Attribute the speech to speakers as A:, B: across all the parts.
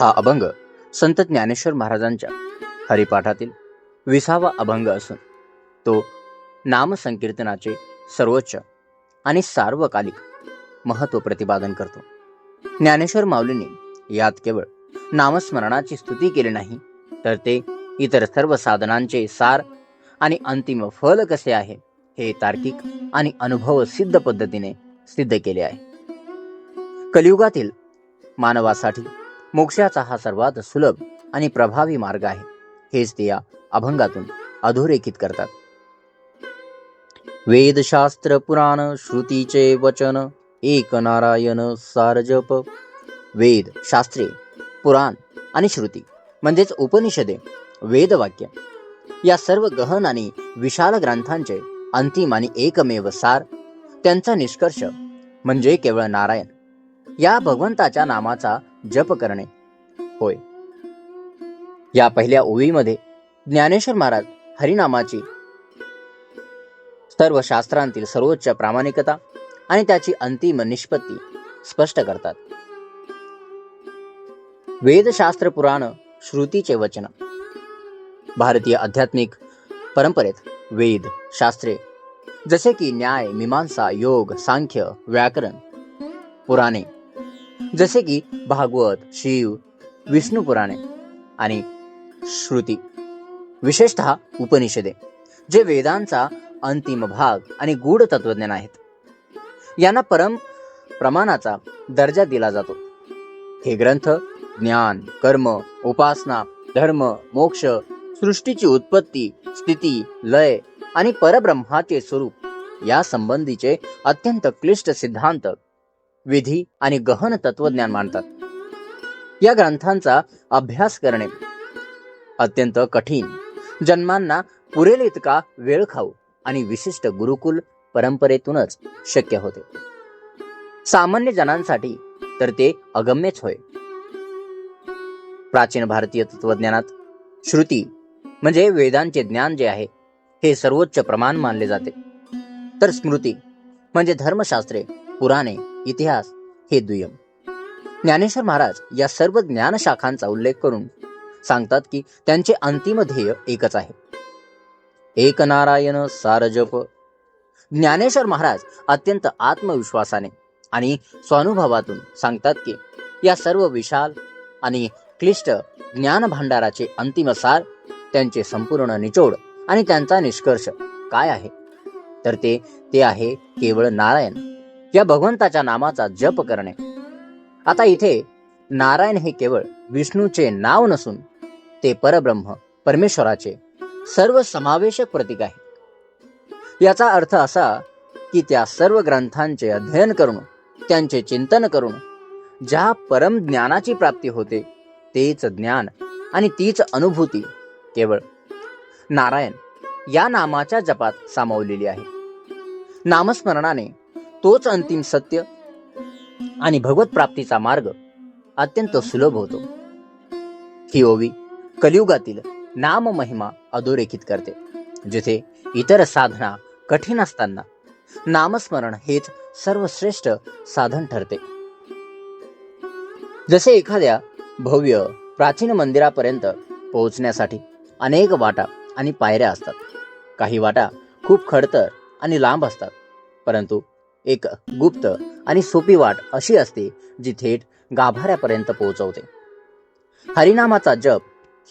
A: हा अभंग संत ज्ञानेश्वर महाराजांच्या हरिपाठातील 20वा अभंग असून तो नामसंकीर्तनाचे सर्वोच्च आणि सार्वकालिक महत्त्व प्रतिपादन करतो. ज्ञानेश्वर माऊलींनी यात केवळ नामस्मरणाची स्तुती केली नाही, तर ते इतर सर्व साधनांचे सार आणि अंतिम फल कसे आहे हे तार्किक आणि अनुभव सिद्ध पद्धतीने सिद्ध केले आहे. कलियुगातील मानवासाठी मोक्षाचा हा सर्वात सुलभ आणि प्रभावी मार्ग आहे, हेच ते या अभंगातून अधोरेखित करतात. वेद शास्त्र पुराण श्रुतीचे वचन एक नारायण सार जप. वेद, शास्त्रे, पुराण आणि श्रुती म्हणजेच उपनिषदे, वेदवाक्य या सर्व गहन आणि विशाल ग्रंथांचे अंतिम आणि एकमेव सार, त्यांचा निष्कर्ष म्हणजे केवळ नारायण या भगवंताच्या नामाचा जप करणे होय. या पहिल्या ओवीमध्ये ज्ञानेश्वर महाराज हरिनामाची सर्व शास्त्रांतील सर्वोच्च प्रामाणिकता आणि त्याची अंतिम निष्पत्ती स्पष्ट करतात. वेदशास्त्र पुराण श्रुतीचे वचन. भारतीय आध्यात्मिक परंपरेत वेद, शास्त्रे जसे की न्याय, मीमांसा, योग, सांख्य, व्याकरण, पुराणे जसे की भागवत, शिव, विष्णू पुराणे आणि श्रुती विशेषतः उपनिषदे जे वेदांचा अंतिम भाग आणि गूढ तत्वज्ञान आहेत, यांना प्रमाणाचा दर्जा दिला जातो. हे ग्रंथ ज्ञान, कर्म, उपासना, धर्म, मोक्ष, सृष्टीची उत्पत्ती, स्थिती, लय आणि परब्रह्माचे स्वरूप या संबंधीचे अत्यंत क्लिष्ट सिद्धांत, विधी आणि गहन तत्वज्ञान मांडतात. या ग्रंथांचा अभ्यास करणे अत्यंत कठीण, जन्मांना पुरेल इतका वेळ खाऊ आणि विशिष्ट गुरुकुल परंपरेतूनच शक्य होते. सामान्य जनांसाठी तर ते अगम्यच होय. प्राचीन भारतीय तत्वज्ञानात श्रुती म्हणजे वेदांचे ज्ञान जे आहे हे सर्वोच्च प्रमाण मानले जाते, तर स्मृती म्हणजे धर्मशास्त्रे, पुराणे, इतिहास हे दुय्यम. ज्ञानेश्वर महाराज या सर्व ज्ञान शाखांचा उल्लेख करून सांगतात की त्यांचे अंतिम ध्येय एकच आहे, एक नारायण सार जप. ज्ञानेश्वर महाराज अत्यंत आत्मविश्वासाने आणि स्वानुभवातून सांगतात की या सर्व विशाल आणि क्लिष्ट ज्ञान भांडाराचे अंतिम सार, त्यांचे संपूर्ण निचोड आणि त्यांचा निष्कर्ष काय आहे, तर ते आहे केवळ नारायण या भगवंताच्या नामाचा जप करणे. आता इथे नारायण हे केवळ विष्णूचे नाव नसून ते परब्रह्म परमेश्वराचे सर्व समावेशक प्रतीक आहे. याचा अर्थ असा की त्या सर्व ग्रंथांचे अध्ययन करून, त्यांचे चिंतन करून ज्या परम ज्ञानाची प्राप्ती होते, तेच ज्ञान आणि तीच अनुभूती केवळ नारायण या नामाच्या जपात सामावलेली आहे. नामस्मरणाने तोच अंतिम सत्य आणि भगवत प्राप्तीचा मार्ग अत्यंत सुलभ होतो. ही ओवी कलियुगातील नाम महिमा अधोरेखित करते, जिथे इतर साधना कठीण असताना नामस्मरण हेच सर्वश्रेष्ठ साधन ठरते. जसे एखाद्या भव्य प्राचीन मंदिरापर्यंत पोहोचण्यासाठी अनेक वाटा आणि पायऱ्या असतात. काही वाटा खूप खडतर आणि लांब असतात, परंतु एक गुप्त आणि सोपी वाट अशी असते जी थेट गाभाऱ्यापर्यंत पोहोचवते. हरिनामाचा जप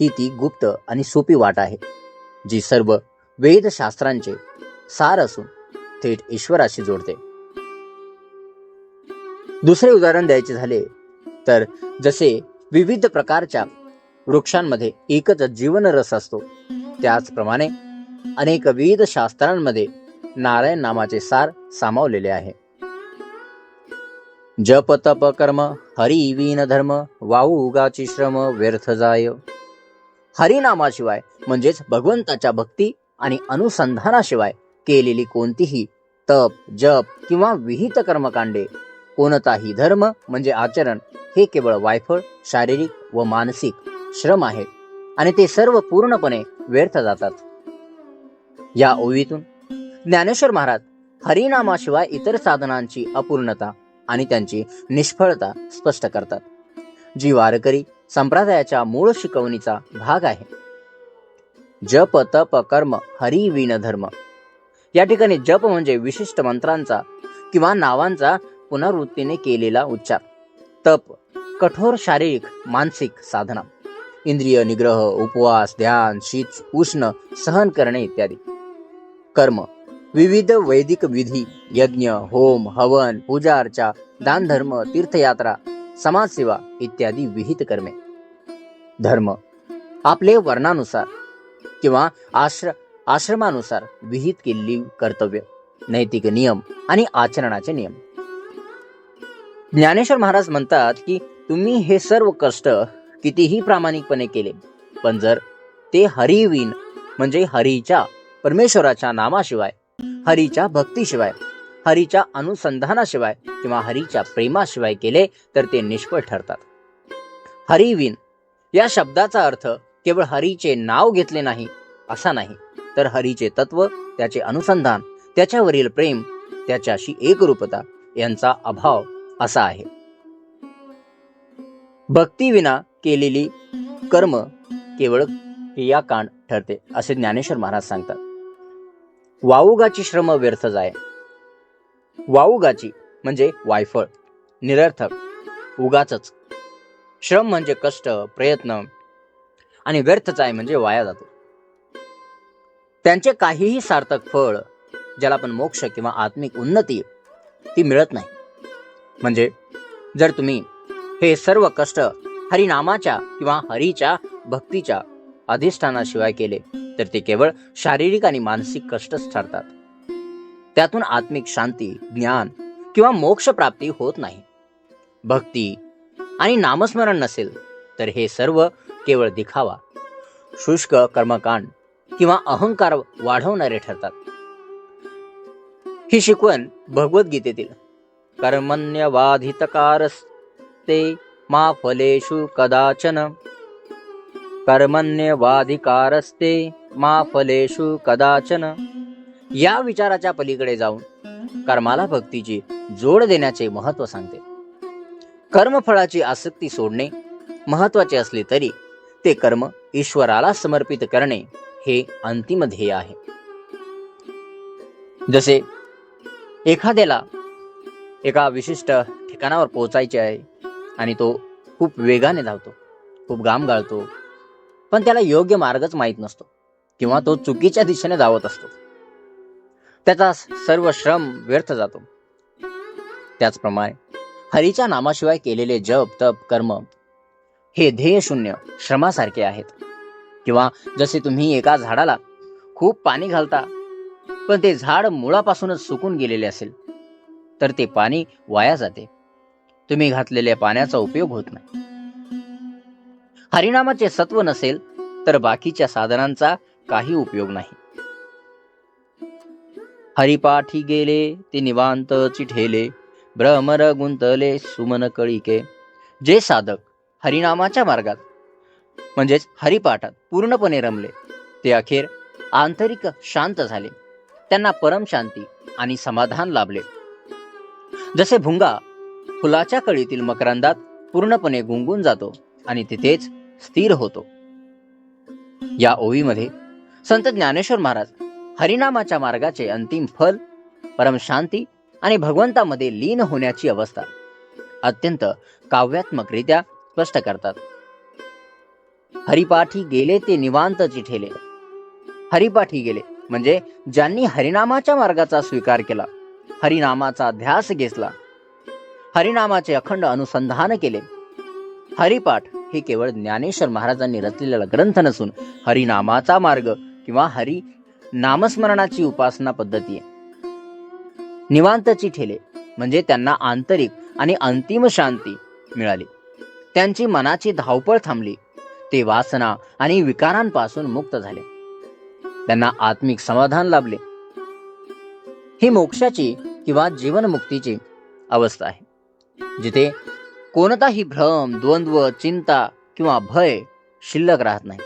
A: ही ती गुप्त आणि सोपी वाट आहे, जी सर्व वेदशास्त्रांचे सार असून थेट ईश्वराशी जोडते. दुसरे उदाहरण द्यायचे झाले तर जसे विविध प्रकारच्या वृक्षांमध्ये एकच जीवनरस असतो, त्याचप्रमाणे अनेक वेद शास्त्रांमध्ये नारायण नामाचे सार सामावलेले आहे. जप तप कर्म हरी विन धर्म, वाहू उगाची श्रम व्यर्थ जाय. हरिनामाशिवाय म्हणजेच भगवंताच्या भक्ती आणि अनुसंधानाशिवाय केलेली कोणतीही तप, जप किंवा विहित कर्मकांडे, कोणताही धर्म म्हणजे आचरण हे केवळ वायफळ शारीरिक व मानसिक श्रम आहे आणि ते सर्व पूर्णपणे व्यर्थ जातात. या ओवीतून ज्ञानेश्वर महाराज हरिनामाशिवाय इतर साधनांची अपूर्णता आणि त्यांची निष्फळता स्पष्ट करतात. जी वारकरी संप्रदायाच्या मूळ शिकवणीचा भाग आहे. जप तप कर्म हरी विन धर्म. या ठिकाणी जप म्हणजे विशिष्ट मंत्रांचा किंवा नावांचा पुनरावृत्तीने केलेला उच्चार. तप कठोर शारीरिक मानसिक साधना, इंद्रिय निग्रह, उपवास, ध्यान, शीत उष्ण सहन करणे इत्यादी. कर्म विविध वैदिक विधी, यज्ञ, होम, हवन, पूजा अर्चा, दान धर्म, तीर्थयात्रा, समाजसेवा इत्यादी विहित कर्मे. धर्म आपले वर्णानुसार किंवा आश्रमानुसार विहित केलेली कर्तव्य, नैतिक नियम आणि आचरणाचे नियम. ज्ञानेश्वर महाराज म्हणतात की तुम्ही हे सर्व कष्ट कितीही प्रामाणिकपणे केले, पण जर ते हरिविन म्हणजे हरीच्या परमेश्वराच्या नामाशिवाय, हरीच्या भक्तीशिवाय, हरीच्या अनुसंधानाशिवाय किंवा हरीच्या प्रेमाशिवाय केले तर ते निष्फळ ठरतात. हरिविन या शब्दाचा अर्थ केवळ हरीचे नाव घेतले नाही असा नाही, तर हरीचे तत्व, त्याचे अनुसंधान, त्याच्यावरील प्रेम, त्याच्याशी एकरूपता यांचा अभाव असा आहे. भक्ती विना केलेली कर्म केवळ क्रियाकांड ठरते असे ज्ञानेश्वर महाराज सांगतात. वाऊगाची श्रम व्यर्थ जाय. वाऊगाची म्हणजे वायफळ, निरर्थक, उगाचच. श्रम म्हणजे कष्ट, प्रयत्न, आणि व्यर्थ जाय म्हणजे वाया जातो. त्यांचे काहीही सार्थक फळ, ज्याला आपण मोक्ष किंवा आत्मिक उन्नती, ती मिळत नाही. म्हणजे जर तुम्ही हे सर्व कष्ट हरिनामाच्या किंवा हरीच्या भक्तीच्या अधिष्ठानाशिवाय केले तर ते केवळ शारीरिक आणि मानसिक कष्टच ठरतात. त्यातून आत्मिक शांती, ज्ञान किंवा मोक्ष प्राप्ती होत नाही. भक्ती आणि नामस्मरण नसेल तर हे सर्व केवळ दिखावा, शुष्क कर्मकांड किंवा अहंकार वाढवणारे ठरतात. ही शिकवण भगवद्गीतेतील कर्मण्यवाधिकारस्ते मा फलेषु कदाचन, कर्मण्यवाधिकारस्ते मा फलेषु कदाचन या विचाराच्या पलीकडे जाऊन कर्माला भक्तीची जोड देण्याचे महत्त्व सांगते. कर्मफळाची आसक्ती सोडणे महत्त्वाचे असले तरी ते कर्म ईश्वराला समर्पित करणे हे अंतिम ध्येय आहे. जसे एखाद्याला एका विशिष्ट ठिकाणावर पोहोचायचे आहे आणि तो खूप वेगाने धावतो, खूप घाम गाळतो, पण त्याला योग्य मार्गच माहीत नसतो किंवा तो चुकीच्या दिशेने धावत असतो. त्याचा सर्व श्रम व्यर्थ जातो. त्याचप्रमाणे हरीच्या नामाशिवाय केलेले जप तप कर्म हे ध्येय शून्य श्रमासारखे आहेत. किंवा जसे तुम्ही एका झाडाला खूप पाणी घालता पण ते झाड मुळापासूनच सुकून गेलेले असेल तर ते पाणी वाया जाते. तुम्ही घातलेल्या पाण्याचा उपयोग होत नाही. हरिनामाचे सत्व नसेल तर बाकीच्या साधनांचा काही उपयोग नाही. हरिपाठी गेले ते निवांत चिठेले, भ्रमर गुंतले सुमन कळिके. जे साधक हरिनामाच्या मार्गात म्हणजेच हरिपाठात पूर्णपणे रमले ते अखेर आंतरिक शांत झाले. त्यांना परम शांती आणि समाधान लाभले. जसे भुंगा फुलाच्या कळीतील मकरंदात पूर्णपणे गुंगून जातो आणि तिथेच स्थिर होतो. या ओवीमध्ये संत ज्ञानेश्वर महाराज हरिनामाच्या मार्गाचे अंतिम फल, परम शांती आणि भगवंतामध्ये लीन होण्याची अवस्था अत्यंत काव्यात्मकरित्या स्पष्ट करतात. हरिपाठी गेले ते निवांत चिठेले. हरिपाठी गेले म्हणजे ज्यांनी हरिनामाच्या मार्गाचा स्वीकार केला, हरिनामाचा ध्यास घेतला, हरिनामाचे अखंड अनुसंधान केले. हरिपाठ हे केवळ ज्ञानेश्वर महाराजांनी रचलेला ग्रंथ नसून हरिनामाचा मार्ग किंवा हरी नामस्मरणाची उपासना पद्धती आहे. निवांत चिठेले म्हणजे त्यांना आंतरिक आणि अंतिम शांती मिळाली. त्यांची मनाची धावपळ थांबली. ते वासना आणि विकारांपासून मुक्त झाले. त्यांना आत्मिक समाधान लाभले. ही मोक्षाची किंवा जीवनमुक्तीची अवस्था आहे, जिथे कोणताही भ्रम, द्वंद्व, चिंता किंवा भय शिल्लक राहत नाही.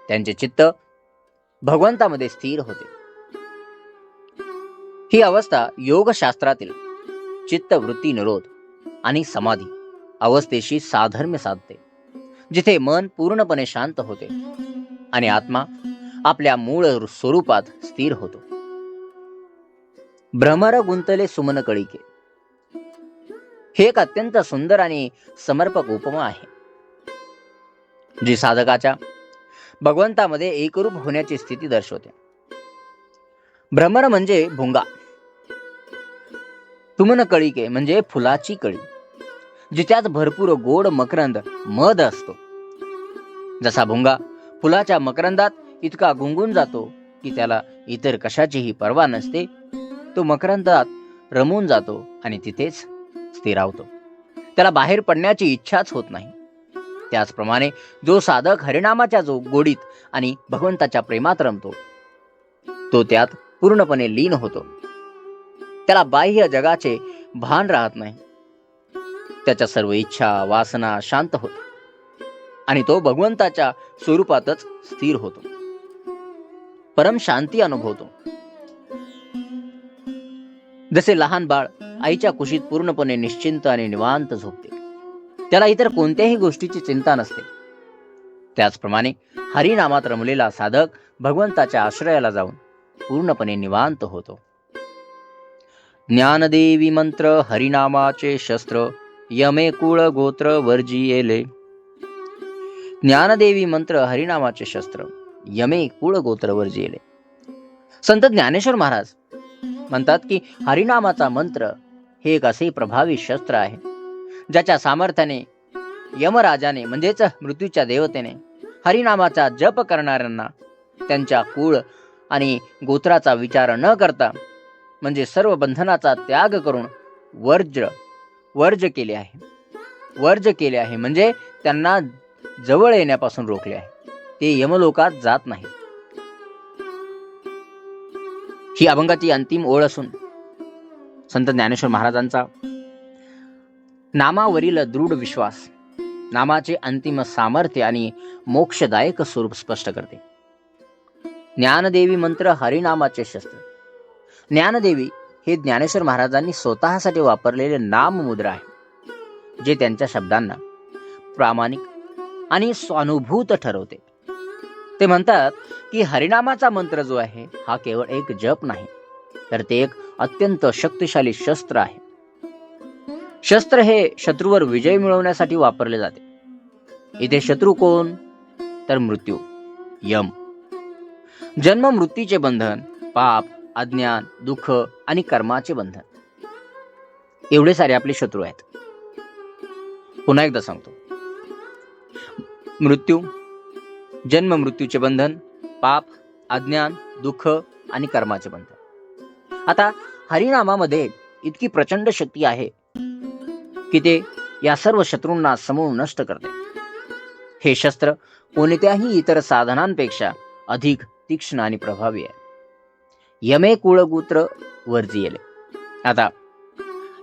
A: त्यांचे चित्त भगवंतामध्ये स्थिर होते. ही अवस्था योगशास्त्रातील चित्तवृत्ती निरोध आणि समाधी अवस्थेशी साधर्म्य साधते. जिथे मन पूर्णपणे शांत होते आणि आत्मा आपल्या मूळ स्वरूपात स्थिर होतो. भ्रमर गुंतले सुमन कळिके हे एक अत्यंत सुंदर आणि समर्पक उपमा आहे, जी साधकाच्या भगवंतामध्ये एकरूप होण्याची स्थिती दर्शवते. भ्रमर म्हणजे भुंगा, सुमन कळिके म्हणजे फुलाची कळी, जिच्यात भरपूर गोड मकरंद मध असतो. जसा भुंगा फुलाच्या मकरंदात इतका गुंगून जातो की त्याला इतर कशाचीही पर्वा नसते, तो मकरंदात रमून जातो आणि तिथेच स्थिरावतो. त्याला बाहेर पडण्याची इच्छाच होत नाही. त्याचप्रमाणे जो साधक हरिनामाच्या गोडीत आणि भगवंताच्या प्रेमात रमतो, तो त्यात पूर्णपणे लीन होतो. त्याला बाह्य जगाचे भान राहत नाही. त्याच्या सर्व इच्छा वासना शांत होते आणि तो भगवंताच्या स्वरूपातच स्थिर होतो, परम शांती अनुभवतो. जसे लहान बाळ आईच्या कुशीत पूर्णपणे निश्चिंत आणि निवांत झोपते, त्याला इतर कोणत्याही गोष्टीची चिंता नसते, त्याचप्रमाणे हरिनामात रमलेला साधक भगवंताच्या आश्रयाला जाऊन पूर्णपणे निवांत होतो. ज्ञानदेवी मंत्र हरिनामाचे शस्त्र यमे कुळ गोत्र वर्जियेले. ज्ञानदेवी मंत्र हरिनामाचे शस्त्र यमे कुळ गोत्र वर्जियेले. संत ज्ञानेश्वर महाराज म्हणतात की हरिनामाचा मंत्र हे एक असे प्रभावी शस्त्र आहे, ज्याच्या सामर्थ्याने यमराजाने म्हणजेच मृत्यूच्या देवतेने हरिनामाचा जप करणाऱ्यांना त्यांच्या कुळ आणि गोत्राचा विचार न करता, म्हणजे सर्व बंधनाचा त्याग करून वर्ज केले आहे. वर्ज केले आहे म्हणजे त्यांना जवळ येण्यापासून रोखले आहे. ते यमलोकात जात नाही. ही अभंगाची अंतिम ओळ असून संत ज्ञानेश्वर महाराजांचा नामावरील दृढ विश्वास नामाचे अंतिम सामर्थ्य आणि मोक्षदायक स्वरूप स्पष्ट करते. ज्ञानदेवी मंत्र हरिनामाचे शस्त्र. ज्ञानदेवी हे ज्ञानेश्वर महाराजांनी स्वतःसाठी वापरलेले नाम मुद्रा आहे, जे त्यांच्या शब्दांना प्रामाणिक आणि स्वानुभूत ठरवते. ते म्हणतात की हरिनामाचा मंत्र जो आहे हा केवळ एक जप नाही, तर ते एक अत्यंत शक्तिशाली शस्त्र आहे. शस्त्र हे शत्रूवर विजय मिळवण्यासाठी वापरले जाते. इथे शत्रू कोण? तर मृत्यू, यम. जन्म मृत्यूचे बंधन, पाप, अज्ञान, दुःख आणि कर्माचे बंधन, एवढे सारे आपले शत्रू आहेत. पुन्हा एकदा सांगतो. मृत्यू, जन्म मृत्यूचे बंधन, पाप, अज्ञान, दुःख आणि कर्माचे बंधन. आता हरिनामामध्ये इतकी प्रचंड शक्ती आहे की ते या सर्व शत्रूंना समूळ नष्ट करते. हे शस्त्र कोणत्याही इतर साधनांपेक्षा अधिक तीक्ष्ण आणि प्रभावी आहे. यमे कुळगोत्र वर्जियेले. आता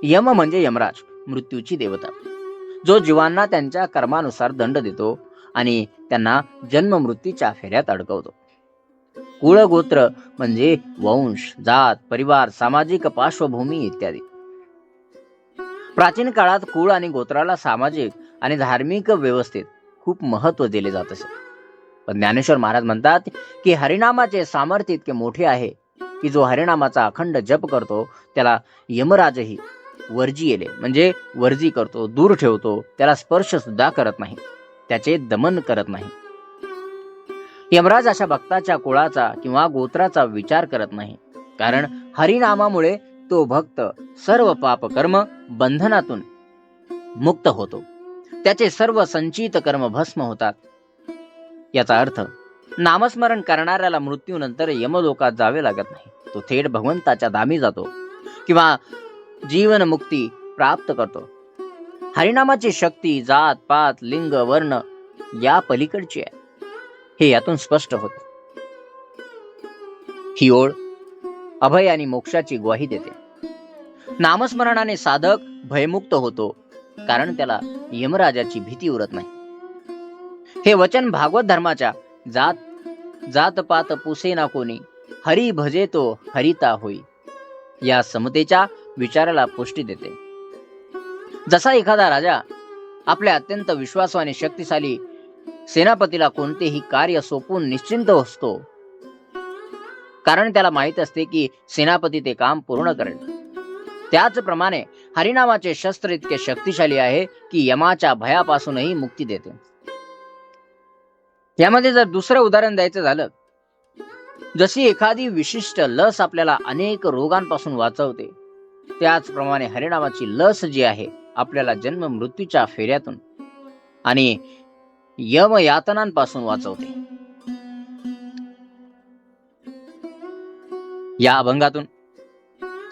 A: यम म्हणजे यमराज, मृत्यूची देवता, जो जीवांना त्यांच्या कर्मानुसार दंड देतो आणि त्यांना जन्म मृत्यूच्या फेऱ्यात अडकवतो. कुळगोत्र म्हणजे वंश, जात, परिवार, सामाजिक पार्श्वभूमी इत्यादी. प्राचीन काळात कुळ आणि गोत्राला सामाजिक आणि धार्मिक व्यवस्थेत खूप महत्त्व दिले जात असे. पण ज्ञानेश्वर महाराज म्हणतात की हरिनामाचे सामर्थ्य इतके मोठे आहे की जो हरिनामाचा अखंड जप करतो त्याला यमराजही वर्जियेले म्हणजे वर्जी करतो, दूर ठेवतो. त्याला स्पर्श सुद्धा करत नाही, त्याचे दमन करत नाही. यमराज अशा भक्ताच्या कुळाचा किंवा गोत्राचा विचार करत नाही, कारण हरिनामामुळे तो भक्त सर्व पाप कर्म बंधनातून मुक्त होतो. त्याचे सर्व संचित कर्म भस्म होतात. याचा अर्थ नामस्मरण करणाऱ्याला मृत्यूनंतर यमलोकात जावे लागत नाही. तो थेट भगवंताच्या धामी जातो किंवा जीवन मुक्ती प्राप्त करतो. हरिनामाची शक्ती जात पात लिंग वर्ण या पलीकडची आहे, हे यातून स्पष्ट होते. ही ओळ अभय आणि मोक्षाची ग्वाही देते. नामस्मरणाने साधक भयमुक्त होतो, कारण त्याला यमराजाची भीती उरत नाही. हे वचन भागवत धर्माच्या जात पात पुसे ना कोणी, हरी भजे तो हरिता होई या समतेच्या विचाराला पुष्टी देते. जसा एखादा राजा आपल्या अत्यंत विश्वासू आणि शक्तिशाली सेनापतीला कोणतेही कार्य सोपून निश्चिंत असतो, कारण त्याला माहित असते की सेनापती ते काम पूर्ण करेल. त्याचप्रमाणे हरिनामाचे शस्त्र इतके शक्तिशाली आहे की यमाच्या भयापासूनही मुक्ती देते. यामध्ये जर दुसरं उदाहरण द्यायचं झालं, जशी एखादी विशिष्ट लस आपल्याला अनेक रोगांपासून वाचवते, त्याचप्रमाणे हरिनामाची लस जी आहे आपल्याला जन्म मृत्यूच्या फेऱ्यातून आणि यमयातनांपासून वाचवते. या अभंगातून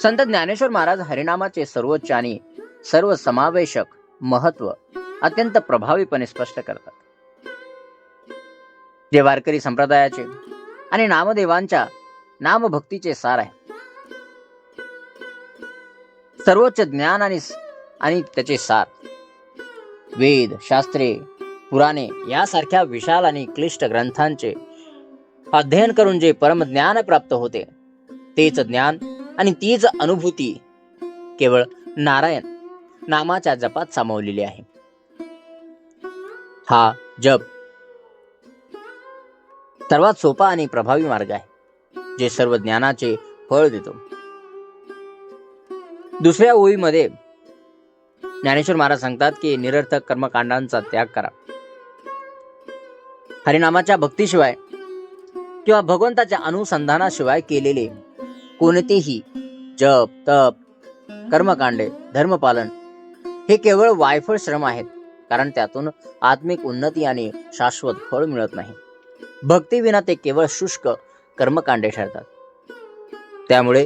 A: संत ज्ञानेश्वर महाराज हरिनामाचे सर्वोच्च आणि सर्वसमावेशक महत्व अत्यंत प्रभावीपणे स्पष्ट करतात. जे वारकरी संप्रदायाचे आणि नामदेवांच्या नामभक्तीचे सार आहे. सर्वोच्च ज्ञान आणि त्याचे सार वेद, शास्त्रे, पुराणे यासारख्या विशाल आणि क्लिष्ट ग्रंथांचे अध्ययन करून जे परमज्ञान प्राप्त होते, तेच ज्ञान आणि तीच अनुभूती केवळ नारायण नामाच्या जपात सामावलेली आहे. हा जप सर्वात सोपा आणि प्रभावी मार्ग आहे, जे सर्व ज्ञानाचे फळ देतो. दुसऱ्या ओळीमध्ये ज्ञानेश्वर महाराज सांगतात की निरर्थक कर्मकांडांचा त्याग करा. हरिनामाच्या भक्तीशिवाय किंवा भगवंताच्या अनुसंधानाशिवाय केलेले कोणतेही जप, तप, कर्मकांडे, धर्मपालन हे केवळ वायफळ श्रम आहेत, कारण त्यातून आत्मिक उन्नती आणि शाश्वत फळ मिळत नाही. भक्तीविना ते केवळ शुष्क कर्मकांडे ठरतात. त्यामुळे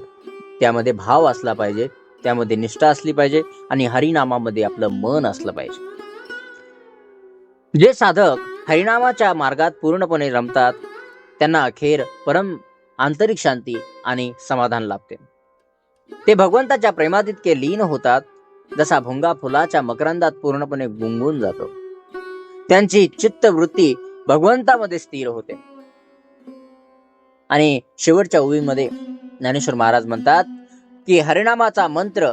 A: त्यामध्ये भाव असला पाहिजे, त्यामध्ये निष्ठा असली पाहिजे आणि हरिनामामध्ये आपलं मन असलं पाहिजे. जे साधक हरिनामाच्या मार्गात पूर्णपणे रमतात, त्यांना अखेर परम आंतरिक शांती आणि समाधान लाभते. ते भगवंताच्या प्रेमात इतके लीन होतात, जसा भुंगा फुलाच्या मकरंदात पूर्णपणे गुंगून जातो. त्यांची चित्तवृत्ती भगवंतामध्ये स्थिर होते. आणि शेवटच्या ओळीमध्ये ज्ञानेश्वर महाराज म्हणतात की हरिनामाचा मंत्र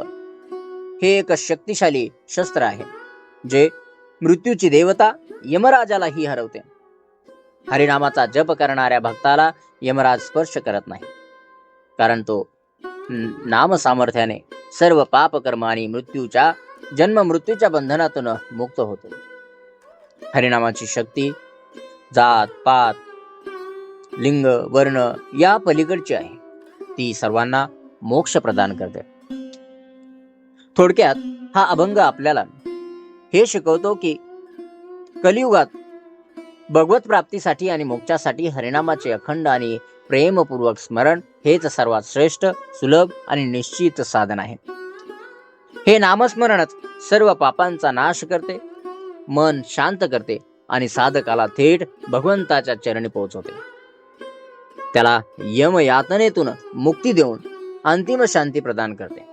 A: हे एक शक्तिशाली शस्त्र आहे, जे मृत्यूची देवता यमराजालाही हरवते. हरिनामाचा जप करणाऱ्या भक्ताला यमराज स्पर्श करत नाही, कारण तो नाम सामर्थ्याने सर्व पाप कर्म आणि जन्म मृत्यूच्या बंधनातून मुक्त होतो. हरिनामाची शक्ती जात, पात, लिंग, वर्ण या पलीकडची आहे. ती सर्वांना मोक्ष प्रदान करते. थोडक्यात हा अभंग आपल्याला हे शिकवतो की कलियुगात भगवत प्राप्तीसाठी आणि मोक्षासाठी हरिनामाचे अखंड आणि प्रेमपूर्वक स्मरण हेच सर्वात श्रेष्ठ, सुलभ आणि निश्चित साधन आहे. हे नामस्मरणच सर्व पापांचा नाश करते, मन शांत करते आणि साधकाला थेट भगवंताच्या चरणी पोहोचवते. त्याला यमयातनेतून मुक्ती देऊन अंतिम शांती प्रदान करते.